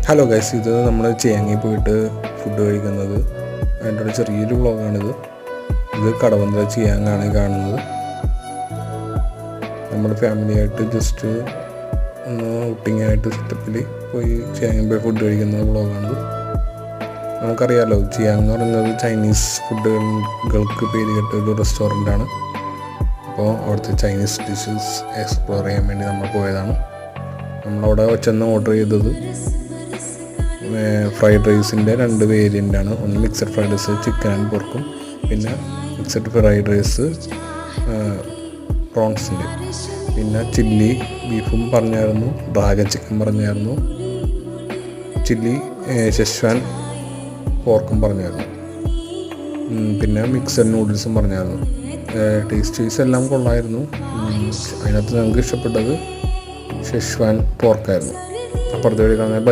Hello guys, ഇത് നമ്മൾ ചേങ്ങി പോയിട്ട് ഫുഡ് കഴിക്കുന്നത് അതിൻ്റെ ഒരു ചെറിയൊരു വ്ളോഗാണിത്. ഇത് കടവന്ത്ര ചിയാങ്ങാണ് കാണുന്നത്. നമ്മുടെ ഫാമിലിയായിട്ട് ജസ്റ്റ് ഒന്ന് ഔട്ടിങ്ങായിട്ട് സെറ്റപ്പിൽ പോയി ചിയാങ്ങിൽ പോയി ഫുഡ് കഴിക്കുന്ന വ്ളോഗാണിത്. നമുക്കറിയാമല്ലോ, ചിയാങ് എന്ന് പറയുന്നത് ചൈനീസ് ഫുഡുകൾക്ക് പേര് കേട്ട ഒരു റെസ്റ്റോറൻ്റാണ്. അപ്പോൾ അവിടുത്തെ ചൈനീസ് ഡിഷസ് എക്സ്പ്ലോർ ചെയ്യാൻ വേണ്ടി നമ്മൾ പോയതാണ്. നമ്മളവിടെ ചെന്ന് ഓർഡർ ചെയ്തത് ഫ്രൈഡ് റൈസിൻ്റെ 2 വേരിയൻ്റാണ്. ഒന്ന് mixed fried rice chicken and പോർക്കും, പിന്നെ മിക്സഡ് ഫ്രൈഡ് റൈസ് പ്രോൺസിൻ്റെ, പിന്നെ ചില്ലി ബീഫും പറഞ്ഞായിരുന്നു, ഡ്രാഗൺ ചിക്കൻ പറഞ്ഞായിരുന്നു, ചില്ലി ഷെസ്വാൻ പോർക്കും പറഞ്ഞായിരുന്നു, പിന്നെ മിക്സഡ് നൂഡിൽസും പറഞ്ഞായിരുന്നു. ടേസ്റ്റ് വൈസ് എല്ലാം കൊള്ളായിരുന്നു. അതിനകത്ത് ഞങ്ങൾക്ക് ഇഷ്ടപ്പെട്ടത് ഷെസ്വാൻ പോർക്കായിരുന്നു. അപ്പുറത്തെ വഴി കാണുന്നത്